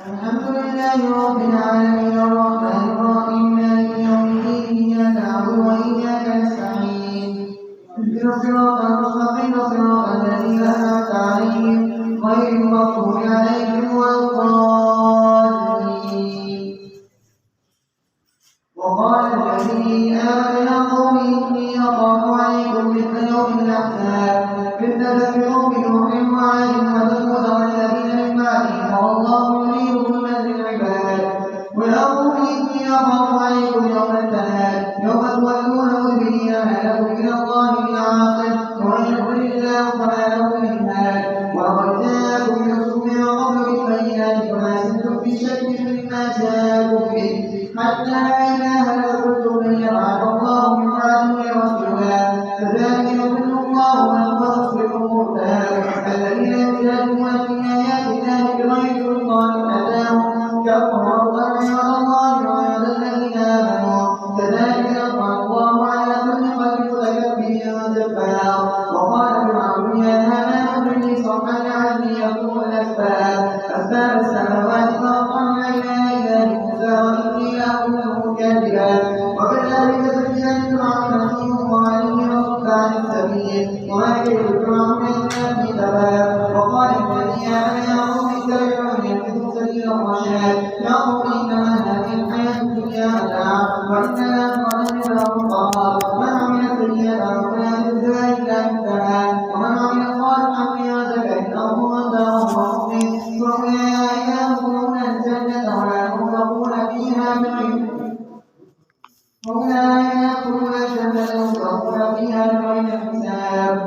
الحمد لله رب العالمين الرحمن الرحيم مالك يوم الدين إياك نعبد وإياك نستعين اهدنا الصراط المستقيم صراط الذين أنعمت عليهم غير المغضوب عليهم ولا الضالين. وقال الذي آمن يا قوم إني أخاف عليكم مثل يوم الأحزاب كذب بقوم نوح وعاد وثمود والذين من بعدهم والله يريد ظلما للعباد. ويا قوم إني أخاف عليكم يوم التناد يوم تولون مدبرين ما لكم من الله من عاصم ومن يضلل الله فما له من هاد. ولقد جاءكم يوسف من قبل بالبينات فما زلتم في شك مما جاءكم به حتى إذا هلكتم من يبعث الله من بعده رسولا كذلك يضل الله من هو مسرف مرتاب. الذين يجادلون في آيات الله بغير سلطان أتاهم كفروا وعباد الله وعباد الذين آمنوا كذلك يطبع الله على كل قلب متكبر جبار. وقال فرعون يا هامان ابن لي صرحا لعلي يكون الأسباب السماوات فأطلع إلى إله موسى وإني لأظنه كاذبا. وكذلك زين لفرعون سوء عليه وصد عن السبيل وما كيد فرعون إلا في تباب. وقال الذي آمن يا قوم اتبعوني اهدكم سبيل الرشاد. يا قوم إنما هذه الحياة الدنيا متاع وإن الآخرة من الأبرار. من عمل سيئة فلا يجزى إلا مثلها ومن عمل صالحا من ذكر أو أنثى وهو مؤمن فأولئك يدخلون الجنة ولا يظلمون فيها بغير حساب.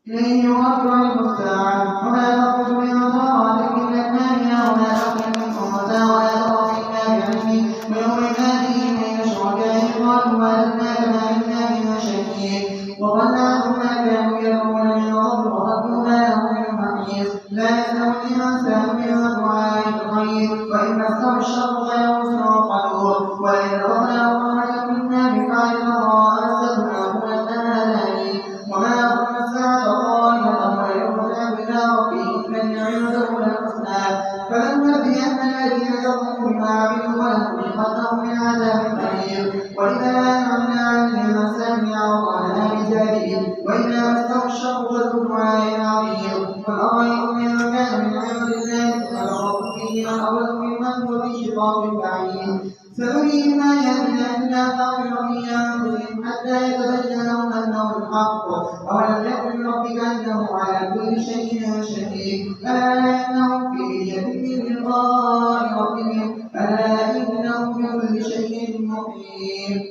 إليه يرد علم الساعة وما تخرج من ثمرات من أكمامها وما تخرج من أنثى ولا تخرج إلا بعلمه ويوم يناديهم بين شركائهم قالوا ما لنا كما منا من شهيد. وضل عنهم ما كانوا يدعون من قبل وضلوا ما لهم من محيص. لا يسأل الإنسان من دعاء الخير وإن مسه الشر فيئوس قنوط. وإن أردنا رحمة منا من بعد ضراء مسته لنقولن هذا لي وما أظن الساعة قائمة ويرجع إلى ربه من عنده الحسنى فلننبئن الذين كفروا بما عملوا ولنذيقنهم من عذاب أليم. وإذا أنعمنا على الإنسان أعرض عنها بجانبه وإذا مسه الشر فذو دعاء عظيم. قل أرأيتم إن كان من عند الله فأمركم به من أضل ممن هو في شقاق بعيد. سنريهم آياتنا إلا تعبر في أنفسهم حتى يتبين لهم أنه الحق. أولم يكن ربك أنه على كل شيء شهيد. ألا إنهم في مرية من لقاء ربهم ألا إنه بكل شيء محيط.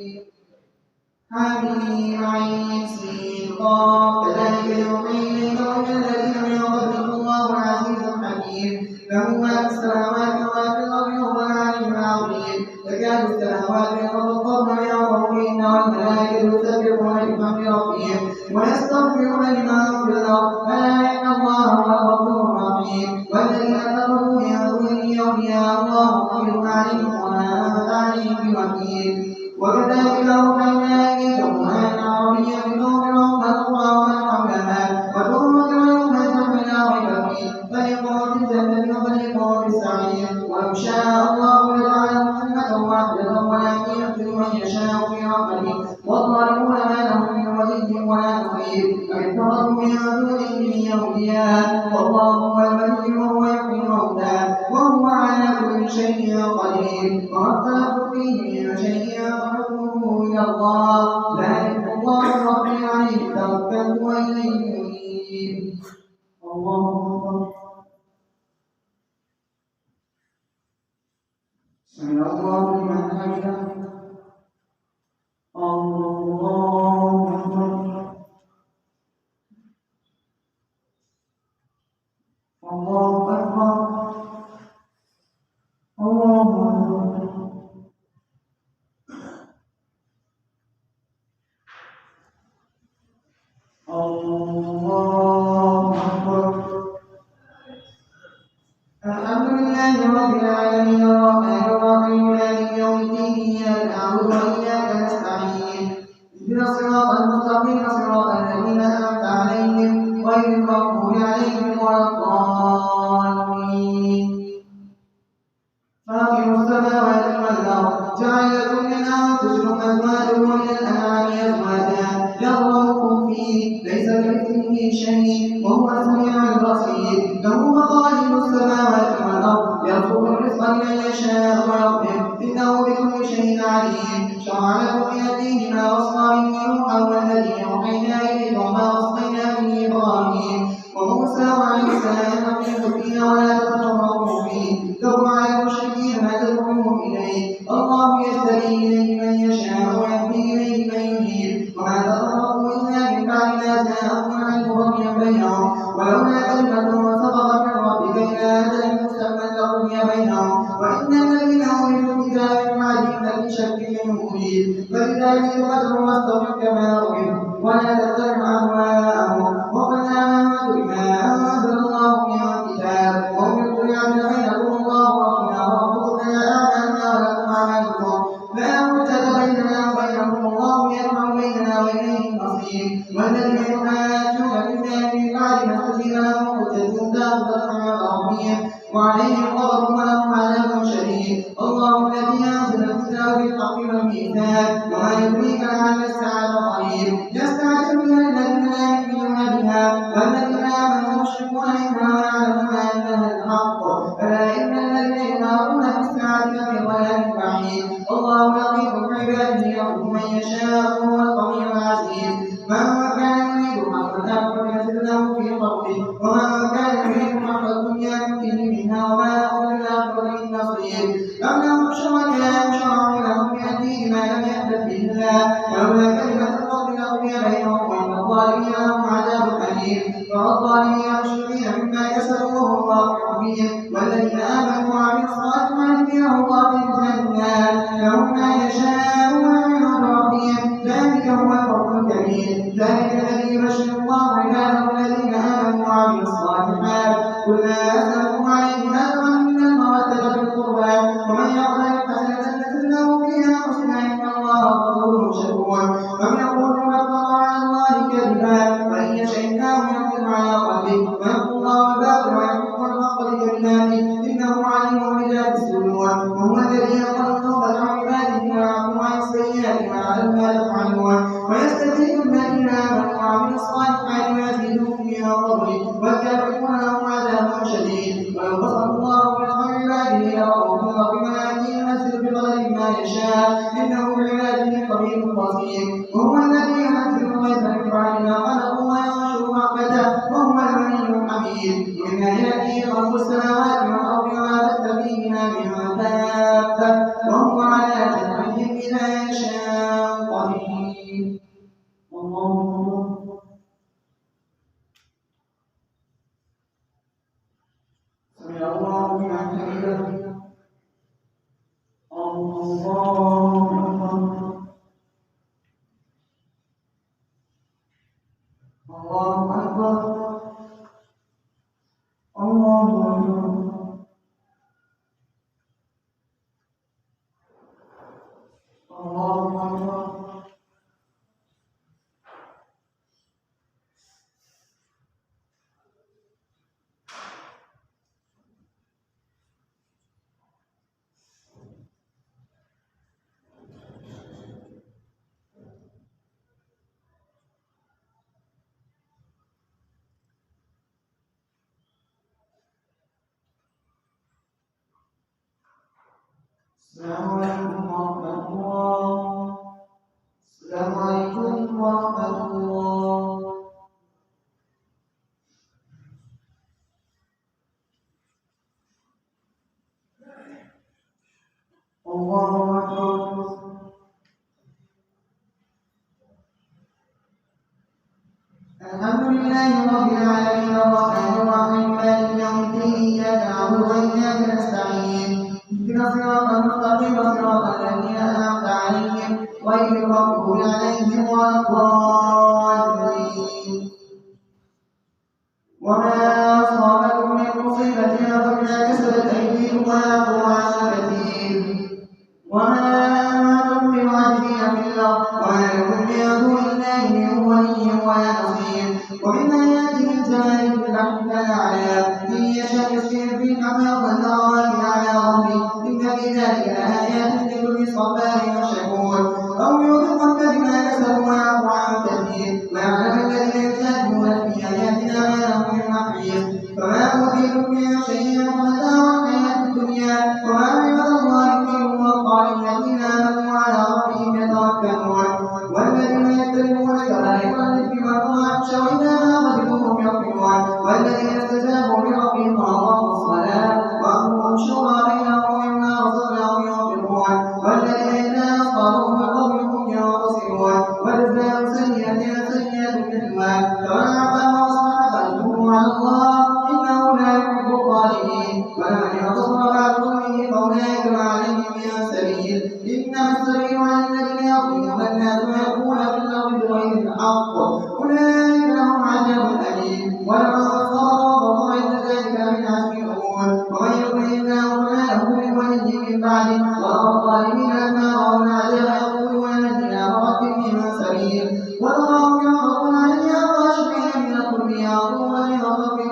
حميم عين سين قاف كذلك يوحي إليك وإلى الذين من قبلك الله العزيز الحكيم له ما في السماوات وما في الأرض وهو العلي العظيم. تكاد السماوات يتفطرن من فوقهن والملائكة يسبحون بحمد ربهم ويستغفرون لمن في الأرض ألا إن الله هو الغفور الرحيم. والذين كفروا من دونه أولياء الله خير عليهم وما أنت عليهم بوكيل. وكذلك أوحينا إليك قرآنا عربيا لتنذر أم القرى ومن حولها وتنذر يوم الجمع لا ريب فيه فريق في الجنة وفريق في السعير. ولو شاء الله لجعلهم أمة واحدة ولكن يغفر من يشاء في رحمته والظالمون ما لهم من ولي ولا نصير. أم اتخذوا من دونه أولياء والله هو الولي وهو يحيي الموتى وهو على كل شيء قدير. وما اختلفتم فيه من شيء فحكمه إلى الله ذلك الله ربي عليه توكلت وإليه أنيب. الله أكبر. سمع الله لمن حمده. الله أكبر. الله أكبر. الله أكبر. الله أكبر. الحمد لله رب العالمين الرحمن الرحيم مالك يوم الدين إياك نعبد وإياك نستعين اهدنا الصراط المستقيم صراط الذين أنعمت عليهم غير المغضوب عليهم ولا الضالين. رزقا لمن يشاء ويقدر إنه بكل شيء عليم. شرع لكم من الدين ما وصى به نوحا والذي أوحينا إليك وما وصينا به إبراهيم وموسى وعيسى أن أقيموا الدين ولا تتفرقوا فيه كبر على المشركين ما تدعوهم إليه. الله يهتدي إليه من يشاء ويهدي إليه من ينيب وما تفرقوا إلا من بعد ما جاءهم العلم بغيا بينهم ولولا كلمة سبقت من ربك إلى أجل مسمى لقضي بينهم وإن الذين أورثوا الكتاب من بعدهم لفي شك منه مريب. فلذلك فادع واستغفر كما أمرت ولا تتبع أهواءهم وقل آمنت بما أنزل الله من كتاب وأمرت لأعدل بينكم الله ربنا وربكم لنا أعمالنا ولكم أعمالكم لا مرتد بيننا وبينكم الله يجمع بيننا وإليه المصير. والذين يحاجون في الله من بعد ما استجيب لهم مرتدون دابة عند ربهم وعليهم غضب ولهم عذاب شديد. الله الذي أنزل الكتاب بالحق والميزان وما يدريك لعل الساعة قريب. يستعجل بها الذين لا يؤمنون بها والذين آمنوا مشركون منها ويعلمون أنها الحق فلا إن الذين يمارون في الساعة لفي ضلال بعيد. الله لطيف بعباده يرحم من يشاء وهو القوي العزيز. من كان يريد حق الآخرة يزد له في قبره ومن كان يريد حق الدنيا نؤتيه منها وما له في الآخرة من نصير. أم لهم شركاء شرعوا لهم من الدين ما لم يأذن به الله لولا كلمة الفضل لقضي بينهم وإن الظالمين لهم عذاب أليم. فالظالمين مشركين مما كسبوا وهم واقعون بهم والذين آمنوا وعملوا الصالحات لهم الله الجنات لهم ما يشاءون عند ربهم ذلك هو الفضل الكبير. ذلك الذي يبشر الله عباده الذين آمنوا وعملوا الصالحات قل لا أسألكم عليه أجرا إلا المودة في القربى ومن يعمل حسنة نزل له فيها حسنا إن الله غفور شكور. ومن يقول افترى على الله كذبا وإن يشاء الله يختم على قلبه ويمحو الله الباطل ويحق الحق بكلماته إنه عليم بذات الصدور. وهو الذي يقبل التوبة عن عباده ويعفو عن السيئات ويعلم ما تفعلون ويستزيد الذين آمنوا وعملوا الصالحات ويزيدهم من فضله والكافرون لهم عذاب شديد. ولو بسط الله رزق عباده لرأوه ولكن ينزل بقدر ما يشاء إنه بعباده خبير بصير. وهو الذي ينزل الغيث من بعد ما خلقوا وينشر رحمته وهو الغني الحميد. ومن آياته خلق السماوات والأرض وما بث فيهما من دابة وهو على جمعهم إذا يشاء قدير. الله سمع الله لمن حمده. الله أكبر. الله أكبر. الله أكبر. الله أكبر. السلام عليكم ورحمة الله. السلام عليكم ورحمة الله. الله أكبر. الحمد لله رب العالمين الرحمن الرحيم مالك يوم الدين إياك نعبد وإياك نستعين اهدنا الصراط المستقيم صراط الذين أنعمت عليهم غير المغضوب عليهم ولا الضالين. وما أصابكم من مصيبة فبما كسبت أيديكم ويعفو عن كثير. وما أنتم بمعجزين في الأرض وما لكم من دون الله من ولي ولا نصير. ومن آياته الجلال في البحر كالأعلام إن يشاء يسكن في الحمام والأرض على ظهره إن في ذلك لآيات لكل صبار شكور. أو يوبقك بما كسبوا ويعفو عن كثير ويعلم الذين يجادلون في آياتنا ما لهم من محيص. فما أوتيتم من شيء فمتاع الحياة الدنيا وما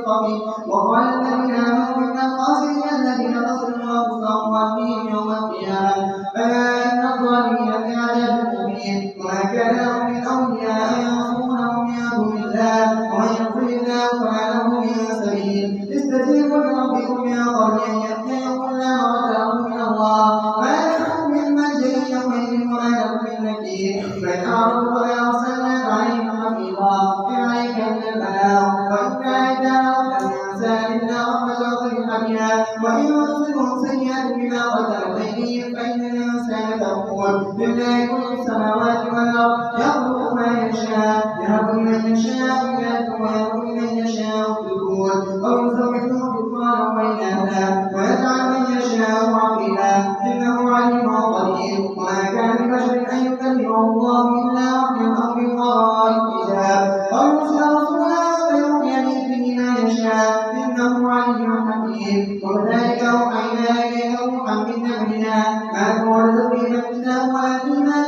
المتقين. وقال الذين آمنوا إن الخاسرين الذين خسروا أنفسهم وأهليهم يوم القيامة ألا إن الظالمين في عذاب مهين. وما كان لهم من أولياء ينصرونهم من دون الله ومن يضلل الله فما له من سبيل. استجيبوا لربكم من قبل أن يأتي يوم لا مرد له من الله ما لكم من ملجأ يومئذ وما لكم من نكير. فإن أعرضوا فلا أرسلناك عليهم حفيظا إن عليك إلا البلاغ وإن علينا رد الإنسان إلا رحمة فرح وإن تصبهم سيئة بما قدمت أيديهم فإن الإنسان كفور. لله كل السماوات والأرض يخلق ما يشاء يهب لمن يشاء إناثا ويهب لمن يشاء الذكور أو يزوجهم ذكرانا وإناثا ويجعل من يشاء عقيما إنه عليم قدير. وما كان لبشر أن يكلمه الله إلا وحيا أو من وراء حجاب أو يرسل رسولا فيوحي بإذنه ما يشاء إنه عليم حكيم. وكذلك أوحينا إليك روحا من أمرنا ما هو تدريب الكتاب ولا الإيمان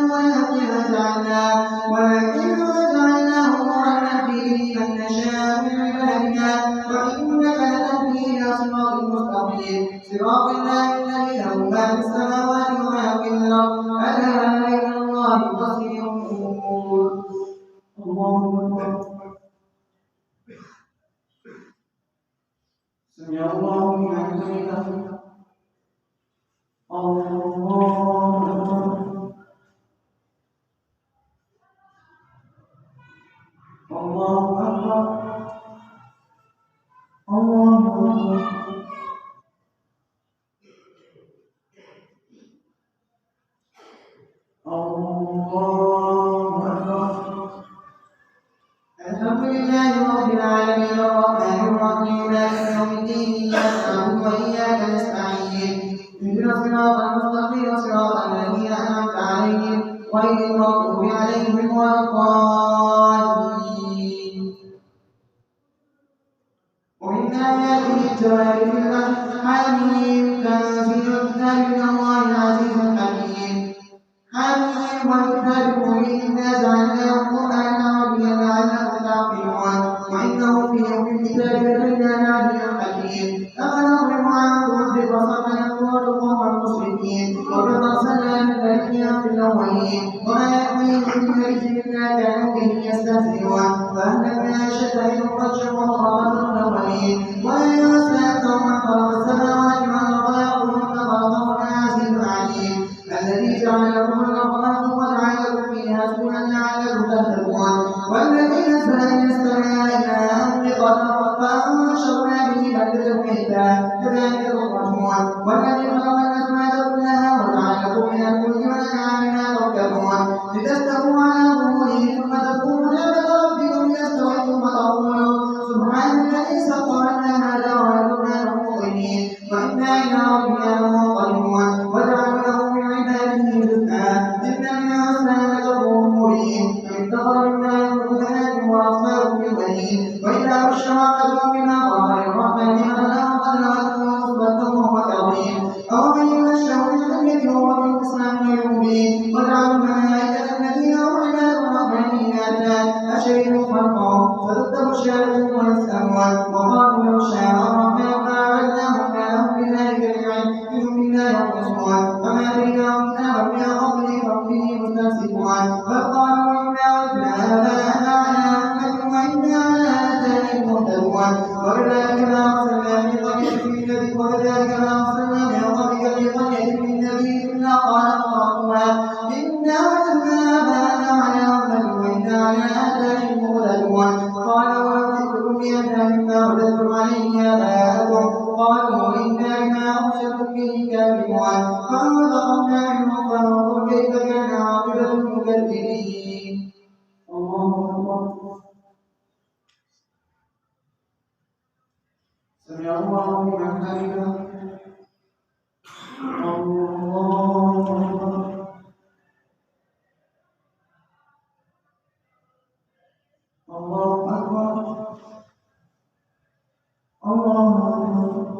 ولكن جعلناه نورا نهدي به من نشاء من عبادنا وإنك لتهدي إلى صراط مستقيم صراط الله الذي له ما في السماوات وما في الأرض ألا إلى الله تصير الأمور. الله أكبر. سمع الله لمن حمده. الله أكبر. الله أكبر. الله أكبر. الله أكبر. الحمد لله رب العالمين الرحمن الرحيم مالك يوم الدين إياك نعبد وإياك نستعين اهدنا الصراط المستقيم صراط الذين أنعمت عليهم غير المغضوب عليهم ولا الضالين. ومن آياته الجوار في البحر حميم تنزيل الكتاب من الله العزيز الحكيم. حميم والكتاب المبين إنا جعلناه قرآنا عربيا لعلكم تعقلون وإنه في يوم الكتاب لدينا عليم حكيم. أفنضرب عنكم الذكر صفحا وارجوكم المسرفين وقد أرسلنا من ملكنا في الأولين وما يأتيهم من ملك إلا كانوا به يستهزئون فأهلكنا أشد منهم بطشا وضربنا الأولين وإن سألتهم من خلق السماوات والأرض يقولون خلقهن العزيز العليم الذي جعل لكم الأرض مهدا وجعل لكم فيها سبلا لعلكم تهتدون والذي نزل من السماء ماء بقدر فأنشرنا به بلدة ميتا كذلك تخرجون والذي خلق الأزواج كلها وجعل لكم من الفلك والأنعام ما تركبون لتستووا على ظهوره ثم تذكروا نعمة ربكم إذا استويتم وتقولوا سبحان الذي سخر لنا هذا وما كنا له مقرنين وإنا إلى ربنا لمنقلبون وجعلوا له من عباده جزءا إن الإنسان لكفور مبين اتخذ مما يخلق بنات وأصفاكم بالبنين وإذا بشر أحدهم بما ضرب للرحمن مثلا فله أسوة وهو كظيم أومن ينشأ في الحلية وهو في الخصام غير مبين وجعلوا الملائكة الذين هم عباد الرحمن إناثا أشهدوا خلقهم فتكتب شهادتهم ويسألون وقالوا لو شاء الرحمن ما عبدناهم ما لهم بذلك من علم إن هم إلا يخرصون وما بينهم كتابا من قبله فهم به مستمسكون بل قالوا إنا وجدنا آباءنا على أمة وإنا على آثارهم مهتدون وكذلك ما أرسلنا في قرية من نبي وكذلك ما أرسلنا من قبلك في قرية من نبي إلا قال قائلها إنا وجدنا آباءنا على أمة وإنا على آثارهم مهتدون قال ولو جئتكم بأهدى مما وجدتم عليه آباءكم قالوا إنا بما أرسلتم به كاذبون فانتقمنا منهم فانظر كيف كان عاقبة المكذبين. الله أكبر. سمع الله لمن حمده. الله أكبر. الله أكبر. الله أكبر.